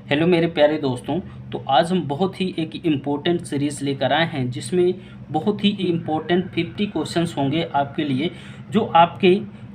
Hello मेरे प्यारे दोस्तों। तो आज हम बहुत ही एक इम्पोर्टेंट सीरीज़ लेकर आए हैं जिसमें बहुत ही इम्पोर्टेंट 50 क्वेश्चंस होंगे आपके लिए, जो आपके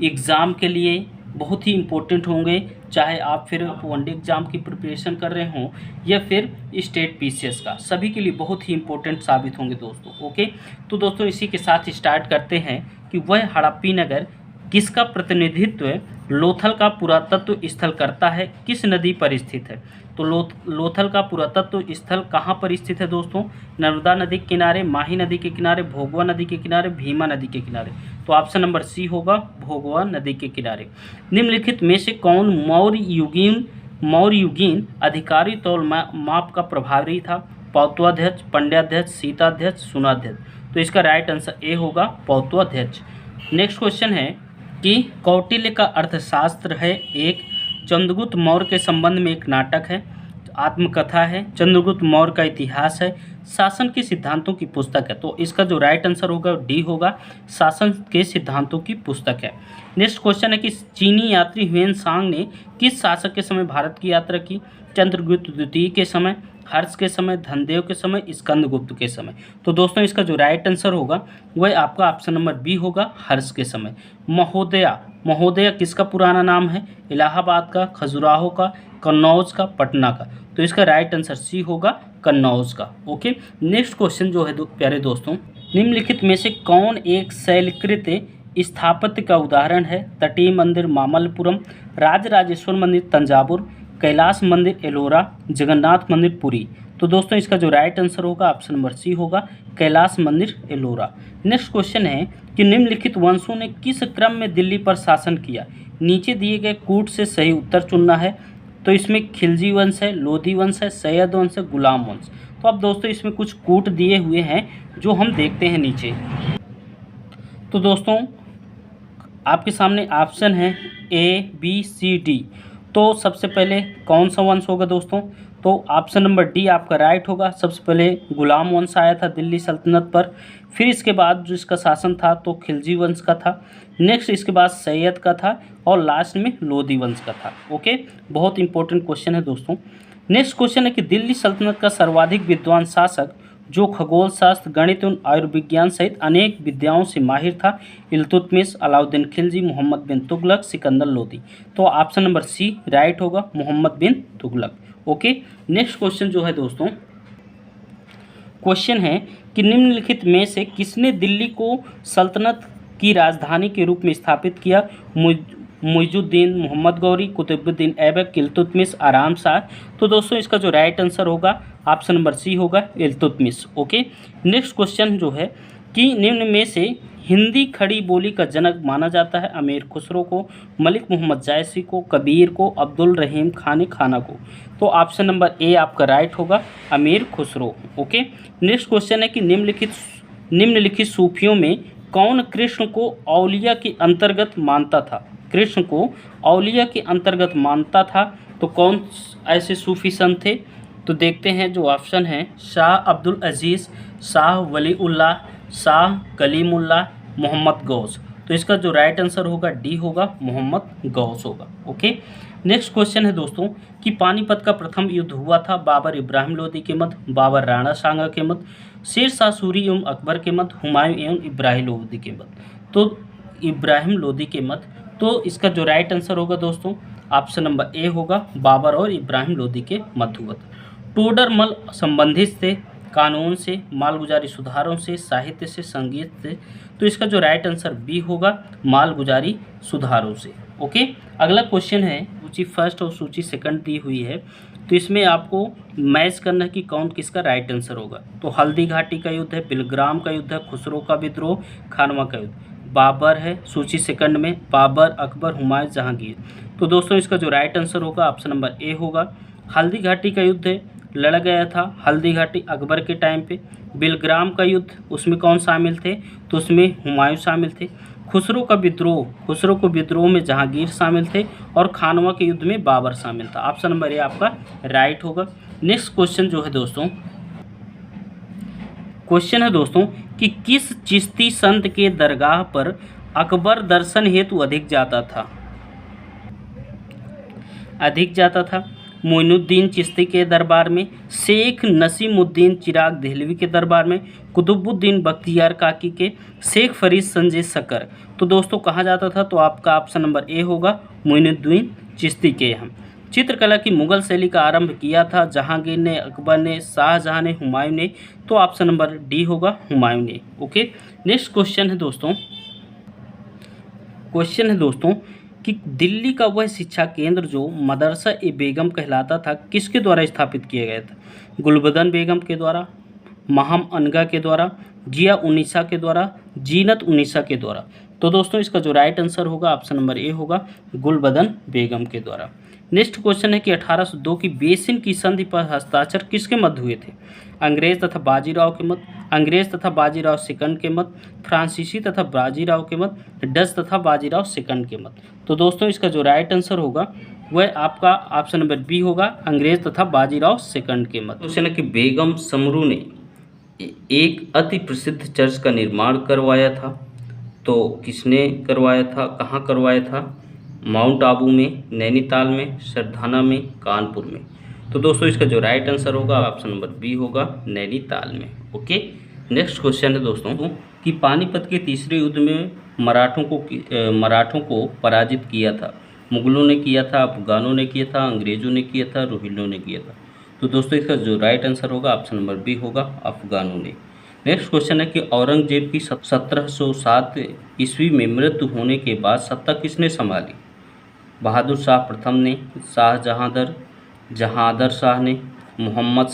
एग्ज़ाम के लिए बहुत ही इम्पोर्टेंट होंगे। चाहे आप फिर वनडे एग्ज़ाम की प्रिपरेशन कर रहे हों या फिर स्टेट पीसीएस का, सभी के लिए बहुत ही इम्पोर्टेंट साबित होंगे दोस्तों। ओके, तो दोस्तों इसी के साथ स्टार्ट करते हैं कि वह हड़प्पी नगर किसका प्रतिनिधित्व लोथल का पुरातत्व स्थल करता है, किस नदी पर स्थित है। तो लोथल का पुरातत्व स्थल कहाँ पर स्थित है दोस्तों? नर्मदा नदी के किनारे, माही नदी के किनारे, भोगवा नदी के किनारे, भीमा नदी के किनारे। तो ऑप्शन नंबर सी होगा, भोगवा नदी के किनारे। निम्नलिखित में से कौन मौर्य युगीन अधिकारी तौल माप का प्रभारी था? पौत्वाध्यक्ष, पंड्याध्यक्ष, शीताध्यक्ष, सुनाध्यक्ष। तो इसका राइट आंसर ए होगा, पौत्वाध्यक्ष। नेक्स्ट क्वेश्चन है कि कौटिल्य का अर्थशास्त्र है एक, चंद्रगुप्त मौर्य के संबंध में एक नाटक है, आत्मकथा है, चंद्रगुप्त मौर्य का इतिहास है, शासन के सिद्धांतों की पुस्तक है। तो इसका जो राइट आंसर होगा डी होगा, शासन के सिद्धांतों की पुस्तक है। नेक्स्ट क्वेश्चन है कि चीनी यात्री ह्वेन सांग ने किस शासक के समय भारत की यात्रा की? चंद्रगुप्त द्वितीय के समय, हर्ष के समय, धनदेव के समय, स्कंदगुप्त के समय। तो दोस्तों इसका जो राइट आंसर होगा वह आपका ऑप्शन नंबर बी होगा, हर्ष के समय। महोदया किसका पुराना नाम है? इलाहाबाद का, खजुराहो का, कन्नौज का, पटना का। तो इसका राइट आंसर सी होगा, कन्नौज का। ओके, नेक्स्ट क्वेश्चन जो है प्यारे दोस्तों, निम्नलिखित में से कौन एक शैलकृत स्थापत्य का उदाहरण है? तटीय मंदिर मामल्लपुरम, राजराजेश्वर मंदिर तंजावुर, कैलाश मंदिर एलोरा, जगन्नाथ मंदिर पुरी। तो दोस्तों इसका जो राइट आंसर होगा ऑप्शन नंबर सी होगा, कैलाश मंदिर एलोरा। नेक्स्ट क्वेश्चन है कि निम्नलिखित वंशों ने किस क्रम में दिल्ली पर शासन किया? नीचे दिए गए कूट से सही उत्तर चुनना है। तो इसमें खिलजी वंश है, लोधी वंश है, सैयद वंश है, गुलाम वंश। तो अब दोस्तों इसमें कुछ कूट दिए हुए हैं जो हम देखते हैं नीचे। तो दोस्तों आपके सामने ऑप्शन है ए बी सी डी। तो सबसे पहले कौन सा वंश होगा दोस्तों? तो ऑप्शन नंबर डी आपका राइट होगा। सबसे पहले गुलाम वंश आया था दिल्ली सल्तनत पर, फिर इसके बाद जो इसका शासन था तो खिलजी वंश का था, नेक्स्ट इसके बाद सैयद का था और लास्ट में लोधी वंश का था। ओके, बहुत इंपॉर्टेंट क्वेश्चन है दोस्तों। नेक्स्ट क्वेश्चन है कि दिल्ली सल्तनत का सर्वाधिक विद्वान शासक जो खगोल शास्त्र, गणित एवं आयुर्विज्ञान सहित अनेक विद्याओं से माहिर था? इल्तुतमिश, अलाउद्दीन खिलजी, मोहम्मद बिन तुगलक, सिकंदर लोदी। तो ऑप्शन नंबर सी राइट होगा, मोहम्मद बिन तुगलक। ओके, नेक्स्ट क्वेश्चन जो है दोस्तों, क्वेश्चन है कि निम्नलिखित में से किसने दिल्ली को सल्तनत की राजधानी के रूप में स्थापित किया? मुइजुद्दीन, मोहम्मद गौरी, कुतुबुद्दीन ऐबक, इल्तुतमिश, आराम शाह। तो दोस्तों इसका जो राइट आंसर होगा ऑप्शन नंबर सी होगा, इल्तुतमिश। ओके, नेक्स्ट क्वेश्चन जो है कि निम्न में से हिंदी खड़ी बोली का जनक माना जाता है? अमीर खुसरो को, मलिक मोहम्मद जायसी को, कबीर को, अब्दुल रहीम खाना को। तो ऑप्शन नंबर ए आपका राइट होगा, अमीर खुसरो। ओके, नेक्स्ट क्वेश्चन है कि निम्नलिखित सूफियों में कौन कृष्ण को औलिया के अंतर्गत मानता था? कृष्ण को औलिया के अंतर्गत मानता था तो कौन ऐसे सूफी संत थे? तो देखते हैं जो ऑप्शन है, शाह अब्दुल अजीज़, शाह वली उल्लाह, शाह कलीमुल्लाह, मोहम्मद गौस। तो इसका जो राइट आंसर होगा डी होगा, मोहम्मद गौस होगा। ओके, नेक्स्ट क्वेश्चन है दोस्तों कि पानीपत का प्रथम युद्ध हुआ था बाबर इब्राहिम लोदी के मध्य, बाबर राणा सांगा के मध्य, शेर शाह सूरी एवं अकबर के मध्य, हुमायूं एवं इब्राहिम लोदी के मध्य। तो इब्राहिम लोदी के मध्य। तो इसका जो राइट आंसर होगा दोस्तों ऑप्शन नंबर ए होगा, बाबर और इब्राहिम लोदी के मध्य। टोडरमल संबंधित थे कानून से, मालगुजारी सुधारों से, साहित्य से, संगीत से। तो इसका जो राइट आंसर बी होगा, मालगुजारी सुधारों से। ओके, अगला क्वेश्चन है, सूची फर्स्ट और सूची सेकंड दी हुई है, तो इसमें आपको मैच करना है कि कौन किसका राइट आंसर होगा। तो हल्दी घाटी का युद्ध है, बिलग्राम का युद्ध है, खुसरो का विद्रोह, खानवा का युद्ध। बाबर है सूची सेकंड में, बाबर, अकबर, हुमायूं, जहांगीर। तो दोस्तों इसका जो राइट आंसर होगा ऑप्शन नंबर ए होगा, हल्दी घाटी का युद्ध है, लड़ा गया था हल्दी घाटी अकबर के टाइम पे। बिलग्राम का युद्ध, उसमें कौन शामिल थे? तो उसमें हुमायूं शामिल थे। खुसरो के विद्रोह में जहांगीर शामिल थे और खानवा के युद्ध में बाबर शामिल था। ऑप्शन नंबर ए आपका राइट होगा। नेक्स्ट क्वेश्चन जो है दोस्तों, क्वेश्चन है दोस्तों कि किस चिश्ती संत के दरगाह पर अकबर दर्शन हेतु अधिक जाता था? मोइनुद्दीन चिश्ती के दरबार में, शेख नसीमुद्दीन चिराग देहलवी के दरबार में, कुतुबुद्दीन बख्तियार काकी के, शेख फरीद संजय सकर। तो दोस्तों कहाँ जाता था, तो आपका ऑप्शन नंबर ए होगा मोइनुद्दीन चिश्ती के यहाँ। चित्रकला की मुगल शैली का आरंभ किया था जहांगीर ने, अकबर ने, शाहजहां ने, हुमायूं ने। तो ऑप्शन नंबर डी होगा हुमायूं ने। ओके, नेक्स्ट क्वेश्चन है दोस्तों कि दिल्ली का वह शिक्षा केंद्र जो मदरसा ए बेगम कहलाता था किसके द्वारा स्थापित किया गया था? गुलबदन बेगम के द्वारा, महम अनगा के द्वारा, जिया उन्नीसा के द्वारा, जीनत उन्नीसा के द्वारा। तो दोस्तों इसका जो राइट आंसर होगा ऑप्शन नंबर ए होगा गुलबदन बेगम के द्वारा। नेक्स्ट क्वेश्चन है कि 1802 की बेसिन की संधि पर हस्ताक्षर किसके मध्य हुए थे? अंग्रेज तथा बाजीराव के मत, अंग्रेज तथा बाजीराव सेकंड के मत, फ्रांसीसी तथा बाजीराव के मत, डच तथा बाजीराव सेकंड के मत। तो दोस्तों इसका जो राइट आंसर होगा वह आपका ऑप्शन नंबर बी होगा अंग्रेज तथा बाजीराव सेकंड के मत। क्वेश्चन है कि बेगम समरू ने एक अति प्रसिद्ध चर्च का निर्माण करवाया था, तो किसने करवाया था, कहाँ करवाया था? माउंट आबू में, नैनीताल में, सरधाना में, कानपुर में। तो दोस्तों इसका जो राइट आंसर होगा ऑप्शन नंबर बी होगा नैनीताल में। ओके, नेक्स्ट क्वेश्चन है दोस्तों कि पानीपत के तीसरे युद्ध में मराठों को पराजित किया था। मुगलों ने किया था, अफगानों ने किया था, अंग्रेजों ने किया था, रोहिल्लों ने किया था। तो दोस्तों इसका जो राइट आंसर होगा ऑप्शन नंबर बी होगा अफगानों ने। नेक्स्ट क्वेश्चन है कि औरंगजेब की 1707 ईस्वी में मृत्यु होने के बाद सत्ता किसने संभाली? बहादुर शाह प्रथम ने, जहांदर शाह ने, मोहम्मद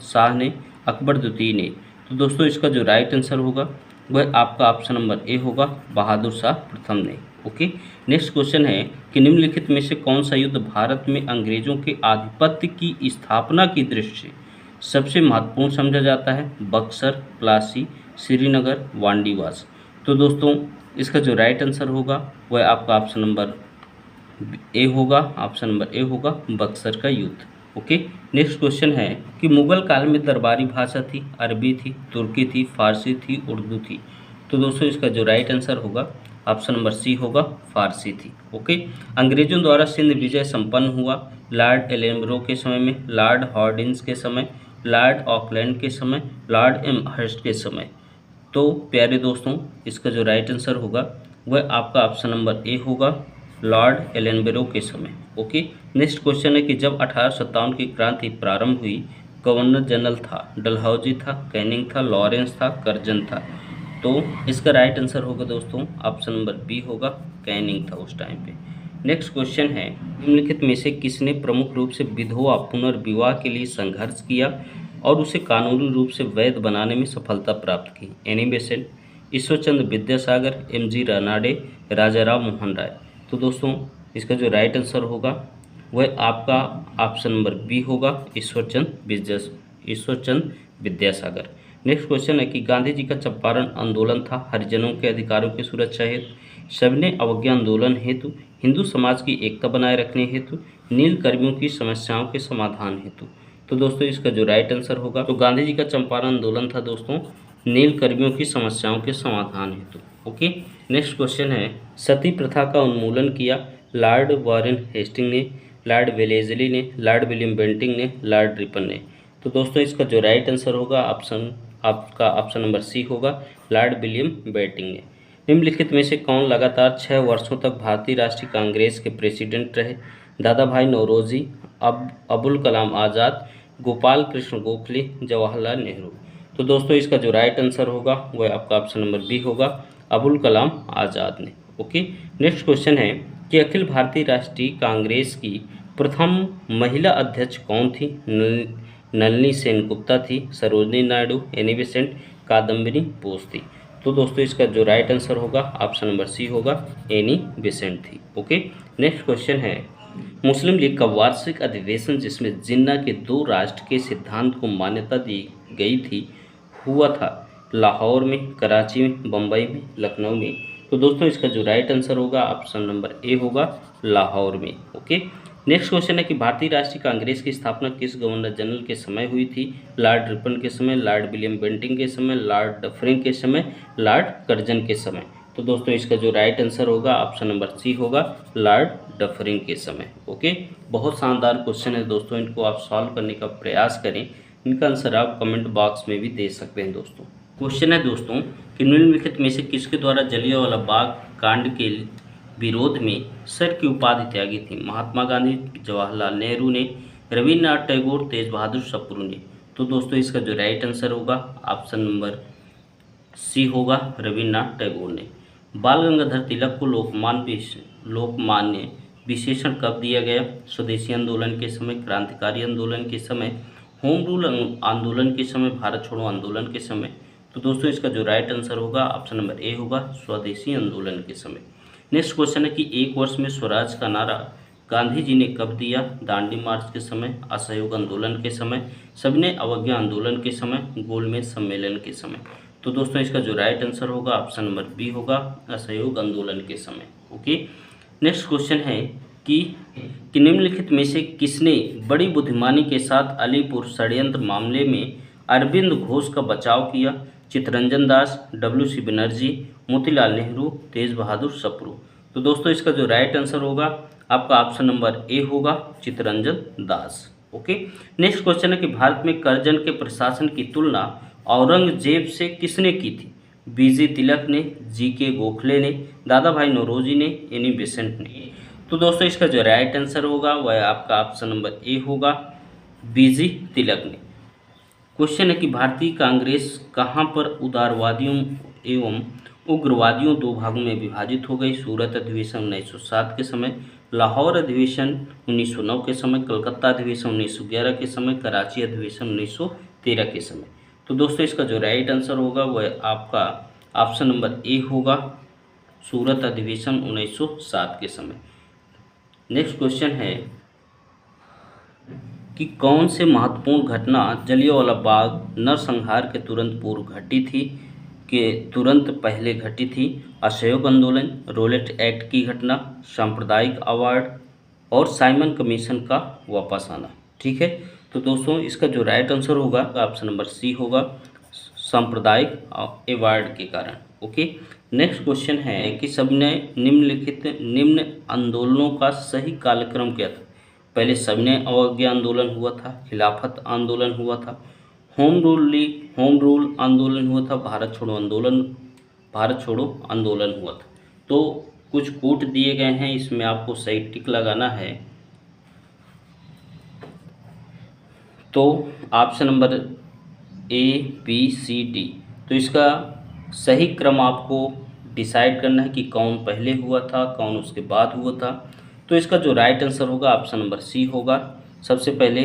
शाह ने, अकबर द्वितीय ने। तो दोस्तों इसका जो राइट आंसर होगा वह आपका ऑप्शन नंबर ए होगा बहादुर शाह प्रथम ने। ओके, नेक्स्ट क्वेश्चन है कि निम्नलिखित में से कौन सा युद्ध भारत में अंग्रेजों के आधिपत्य की स्थापना की दृष्टि से सबसे महत्वपूर्ण समझा जाता है? बक्सर, प्लासी, श्रीनगर, वांडीवास। तो दोस्तों इसका जो राइट आंसर होगा वह आपका ऑप्शन नंबर ए होगा बक्सर का युद्ध। ओके, नेक्स्ट क्वेश्चन है कि मुगल काल में दरबारी भाषा थी, अरबी थी, तुर्की थी, फारसी थी, उर्दू थी। तो दोस्तों इसका जो राइट आंसर होगा ऑप्शन नंबर सी होगा फारसी थी। ओके, अंग्रेजों द्वारा सिंध विजय संपन्न हुआ लॉर्ड एलेम्बरो के समय में, लॉर्ड हॉर्डिंस के समय, लॉर्ड ऑकलैंड के समय, लॉर्ड एमहर्स्ट के समय। तो प्यारे दोस्तों इसका जो राइट आंसर होगा वह आपका ऑप्शन नंबर ए होगा लॉर्ड एलेनबरो के समय। ओके, नेक्स्ट क्वेश्चन है कि जब 1857 की क्रांति प्रारंभ हुई गवर्नर जनरल था? डलहौजी था, कैनिंग था, लॉरेंस था, कर्जन था। तो इसका राइट आंसर होगा दोस्तों ऑप्शन नंबर बी होगा कैनिंग था उस टाइम पे। नेक्स्ट क्वेश्चन है निम्नलिखित में से किसने प्रमुख रूप से विधवा पुनर्विवाह के लिए संघर्ष किया और उसे कानूनी रूप से वैध बनाने में सफलता प्राप्त की? Annie Besant, Ishwarchandra Vidyasagar, M G. Ranade, Rajaram Mohan Roy. तो दोस्तों इसका जो राइट आंसर होगा वह आपका ऑप्शन नंबर बी होगा ईश्वरचंद विद्यासागर। नेक्स्ट क्वेश्चन है कि गांधी जी का चंपारण आंदोलन था हरिजनों के अधिकारों की सुरक्षा हेतु, सविनय अवज्ञा आंदोलन हेतु, हिंदू समाज की एकता बनाए रखने हेतु, नील कर्मियों की समस्याओं के समाधान हेतु। तो दोस्तों इसका जो राइट आंसर होगा तो गांधी जी का चंपारण आंदोलन था दोस्तों नील कर्मियों की समस्याओं के समाधान हेतु। ओके, नेक्स्ट क्वेश्चन है सती प्रथा का उन्मूलन किया लॉर्ड वारेन हेस्टिंग ने, लॉर्ड वेलेजली ने, लॉर्ड विलियम बेंटिंग ने, लॉर्ड रिपन ने। तो दोस्तों इसका जो राइट आंसर होगा आपका ऑप्शन नंबर सी होगा लॉर्ड विलियम बेंटिंग ने। निम्नलिखित में से कौन लगातार 6 वर्षों तक भारतीय राष्ट्रीय कांग्रेस के प्रेसिडेंट रहे? दादा भाई नौरोजी, अबुल कलाम आज़ाद, गोपाल कृष्ण गोखले, जवाहरलाल नेहरू। तो दोस्तों इसका जो राइट आंसर होगा वह आपका ऑप्शन नंबर बी होगा अबुल कलाम आज़ाद ने। ओके, नेक्स्ट क्वेश्चन है कि अखिल भारतीय राष्ट्रीय कांग्रेस की प्रथम महिला अध्यक्ष कौन थी? नलिनी सेनगुप्ता थी, सरोजनी नायडू, एनी बेसेंट, कादम्बिनी बोस थी। तो दोस्तों इसका जो राइट आंसर होगा ऑप्शन नंबर सी होगा एनी बेसेंट थी। ओके, नेक्स्ट क्वेश्चन है मुस्लिम लीग का वार्षिक अधिवेशन जिसमें जिन्ना के 2 राष्ट्र के सिद्धांत को मान्यता दी गई थी हुआ था लाहौर में, कराची में, बम्बई में, लखनऊ में। तो दोस्तों इसका जो राइट आंसर होगा ऑप्शन नंबर ए होगा लाहौर में। ओके, नेक्स्ट क्वेश्चन है कि भारतीय राष्ट्रीय कांग्रेस की स्थापना किस गवर्नर जनरल के समय हुई थी? लॉर्ड रिपन के समय, लॉर्ड विलियम बेंटिंग के समय, लॉर्ड डफरिन के समय, लॉर्ड कर्जन के समय। तो दोस्तों इसका जो राइट आंसर होगा ऑप्शन नंबर सी होगा, लॉर्ड डफरिन के समय। ओके, बहुत शानदार क्वेश्चन है दोस्तों, इनको आप सॉल्व करने का प्रयास करें। इनका आंसर आप कमेंट बॉक्स में भी दे सकते हैं दोस्तों। क्वेश्चन है दोस्तों कि निम्नलिखित में से किसके द्वारा जलियांवाला बाग कांड के विरोध में सर की उपाधि त्यागी थी? महात्मा गांधी, जवाहरलाल नेहरू ने, रविन्द्रनाथ टैगोर, तेज बहादुर सप्रू ने। तो दोस्तों इसका जो राइट आंसर होगा ऑप्शन नंबर सी होगा, रविन्द्रनाथ टैगोर ने। बाल गंगाधर तिलक को लोकमान्य विशेषण कब दिया गया? स्वदेशी आंदोलन के समय, क्रांतिकारी आंदोलन के समय, होम रूल आंदोलन के समय, भारत छोड़ो आंदोलन के समय। तो दोस्तों इसका जो राइट आंसर होगा ऑप्शन नंबर ए होगा, स्वदेशी आंदोलन के समय। नेक्स्ट क्वेश्चन है कि एक वर्ष में स्वराज का नारा गांधी जी ने कब दिया? दांडी मार्च के समय, असहयोग आंदोलन के समय, सविनय अवज्ञा आंदोलन के समय, गोलमेज सम्मेलन के समय। तो दोस्तों इसका जो राइट आंसर होगा ऑप्शन नंबर बी होगा, असहयोग आंदोलन के समय। ओके, नेक्स्ट क्वेश्चन है कि निम्नलिखित में से किसने बड़ी बुद्धिमानी के साथ अलीपुर षड्यंत्र मामले में अरविंद घोष का बचाव किया? चित्तरंजन दास, WC बनर्जी, मोतीलाल नेहरू, तेज बहादुर सप्रू। तो दोस्तों इसका जो राइट आंसर होगा आपका ऑप्शन नंबर ए होगा, Chittaranjan Das. Okay, next question है कि भारत में करजन के प्रशासन की तुलना औरंगजेब से किसने की थी? BG तिलक ने, GK गोखले ने, दादा भाई नौरोजी ने, एनी बेसेंट ने। तो दोस्तों इसका जो राइट आंसर होगा वह आपका ऑप्शन नंबर ए होगा, BG तिलक ने। क्वेश्चन है कि भारतीय कांग्रेस कहाँ पर उदारवादियों एवं उग्रवादियों दो भागों में विभाजित हो गई? सूरत अधिवेशन 1907 के समय, लाहौर अधिवेशन 1909 के समय, कलकत्ता अधिवेशन 1911 के समय, कराची अधिवेशन 1913 के समय। तो दोस्तों इसका जो राइट आंसर होगा वह आपका ऑप्शन नंबर ए होगा, सूरत अधिवेशन 1907 के समय। नेक्स्ट क्वेश्चन है कि कौन से महत्वपूर्ण घटना जलियांवाला बाग नरसंहार के तुरंत पूर्व घटी थी, के तुरंत पहले घटी थी? असहयोग आंदोलन, रोलेट एक्ट की घटना, सांप्रदायिक अवार्ड और साइमन कमीशन का वापस आना। ठीक है, तो दोस्तों इसका जो राइट आंसर होगा ऑप्शन नंबर सी होगा, सांप्रदायिक अवार्ड के कारण। ओके, नेक्स्ट क्वेश्चन है कि सबने निम्न आंदोलनों का सही कालक्रम क्या था? पहले सविनय अवज्ञा आंदोलन हुआ था, खिलाफत आंदोलन हुआ था, होम रूल आंदोलन हुआ था, भारत छोड़ो आंदोलन हुआ था। तो कुछ कोट दिए गए हैं, इसमें आपको सही टिक लगाना है। तो ऑप्शन नंबर ABCD, तो इसका सही क्रम आपको डिसाइड करना है कि कौन पहले हुआ था, कौन उसके बाद हुआ था। तो इसका जो राइट आंसर होगा ऑप्शन नंबर सी होगा। सबसे पहले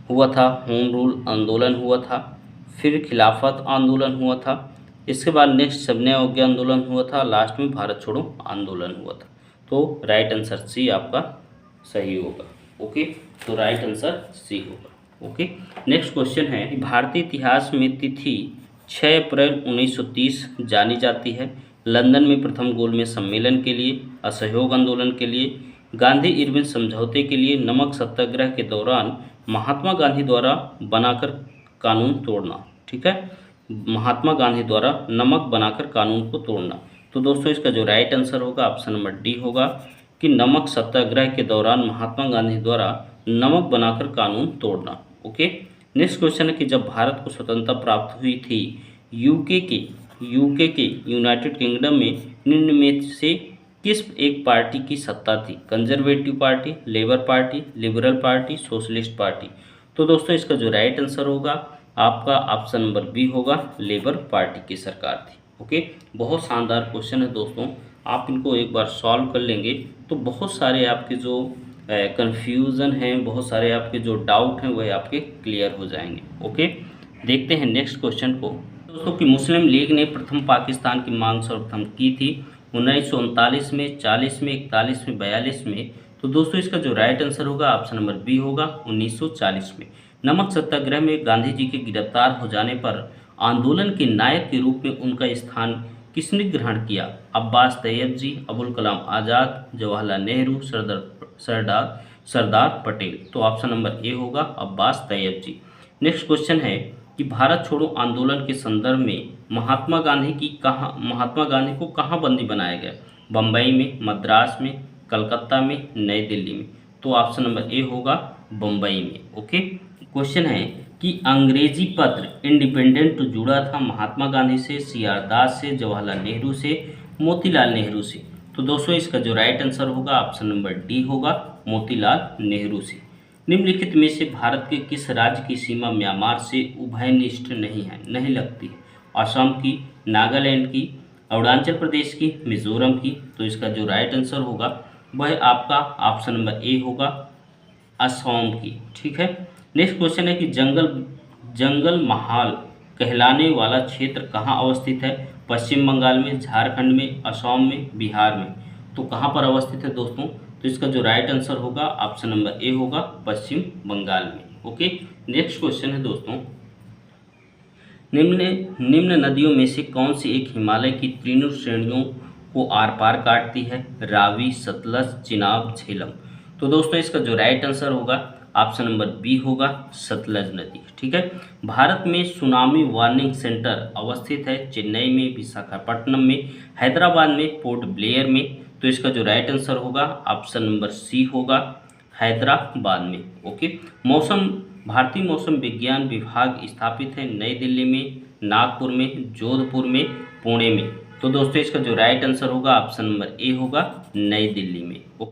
हुआ था होम रूल आंदोलन हुआ था, फिर खिलाफत आंदोलन हुआ था, इसके बाद नेक्स्ट सविनय अवज्ञा आंदोलन हुआ था, लास्ट में भारत छोड़ो आंदोलन हुआ था। तो राइट आंसर सी आपका सही होगा। ओके, तो राइट आंसर सी होगा। ओके, नेक्स्ट क्वेश्चन है कि भारतीय इतिहास में तिथि 6 अप्रैल 1930 जानी जाती है? लंदन में प्रथम गोलमेज सम्मेलन के लिए, असहयोग आंदोलन के लिए, गांधी इरविन समझौते के लिए, नमक सत्याग्रह के दौरान महात्मा गांधी द्वारा बनाकर कानून तोड़ना। ठीक है, महात्मा गांधी द्वारा नमक बनाकर कानून को तोड़ना। तो दोस्तों इसका जो राइट आंसर होगा ऑप्शन नंबर डी होगा कि नमक सत्याग्रह के दौरान महात्मा गांधी द्वारा नमक बनाकर कानून तोड़ना। ओके, नेक्स्ट क्वेश्चन है कि जब भारत को स्वतंत्रता प्राप्त हुई थी, यूके के यूनाइटेड किंगडम में निम्न में से किस एक पार्टी की सत्ता थी? Conservative party, labour party, liberal party, socialist party. तो दोस्तों इसका जो राइट आंसर होगा आपका ऑप्शन नंबर बी होगा, लेबर पार्टी की सरकार थी। ओके, बहुत शानदार क्वेश्चन है दोस्तों, आप इनको एक बार सॉल्व कर लेंगे तो बहुत सारे आपके जो कन्फ्यूज़न हैं, बहुत सारे आपके जो डाउट हैं वह आपके क्लियर हो जाएंगे। ओके, देखते हैं नेक्स्ट क्वेश्चन को दोस्तों कि मुस्लिम लीग ने प्रथम पाकिस्तान की मांग सर्वप्रथम की थी 1939 में, 40 में, 41 में, 42 में। तो दोस्तों इसका जो राइट आंसर होगा ऑप्शन नंबर बी होगा, 1940 में। नमक सत्याग्रह में गांधी जी के गिरफ्तार हो जाने पर आंदोलन के नायक के रूप में उनका स्थान किसने ग्रहण किया? अब्बास तैयब जी, अबुल कलाम आज़ाद, जवाहरलाल नेहरू, सरदार पटेल। तो ऑप्शन नंबर ए होगा, अब्बास तैयब जी। नेक्स्ट क्वेश्चन है कि भारत छोड़ो आंदोलन के संदर्भ में महात्मा गांधी को कहाँ बंदी बनाया गया? बम्बई में, मद्रास में, कलकत्ता में, नई दिल्ली में। तो ऑप्शन नंबर ए होगा बम्बई में। ओके। क्वेश्चन है कि अंग्रेजी पत्र इंडिपेंडेंट जुड़ा था महात्मा गांधी से, सीआर दास से, जवाहरलाल नेहरू से, मोतीलाल नेहरू से। तो दोस्तों इसका जो राइट आंसर होगा ऑप्शन नंबर डी होगा, मोतीलाल नेहरू से। निम्नलिखित में से भारत के किस राज्य की सीमा म्यांमार से उभयनिष्ठ नहीं लगती है? असम की, नागालैंड की, अरुणाचल प्रदेश की, मिजोरम की। तो इसका जो राइट आंसर होगा वह आपका ऑप्शन नंबर ए होगा, असम की। ठीक है। नेक्स्ट क्वेश्चन है कि जंगल महाल कहलाने वाला क्षेत्र कहाँ अवस्थित है? पश्चिम बंगाल में, झारखंड में, असम में, बिहार में। तो कहाँ पर अवस्थित है दोस्तों? तो इसका जो राइट आंसर होगा ऑप्शन नंबर ए होगा, पश्चिम बंगाल में। ओके। नेक्स्ट क्वेश्चन है दोस्तों, निम्न नदियों में से कौन सी एक हिमालय की तीनों श्रेणियों को आर पार काटती है? रावी, सतलज, चिनाब, झेलम। तो दोस्तों इसका जो राइट आंसर होगा ऑप्शन नंबर बी होगा, सतलज नदी। ठीक है। भारत में सुनामी वार्निंग सेंटर अवस्थित है चेन्नई में, विशाखापट्टनम में, हैदराबाद में, पोर्ट ब्लेयर में। तो इसका जो राइट आंसर होगा ऑप्शन नंबर सी होगा, हैदराबाद में। ओके। भारतीय मौसम विज्ञान विभाग स्थापित है नई दिल्ली में, नागपुर में, जोधपुर में, पुणे में। तो दोस्तों इसका जो राइट आंसर होगा ऑप्शन नंबर ए होगा, नई दिल्ली में।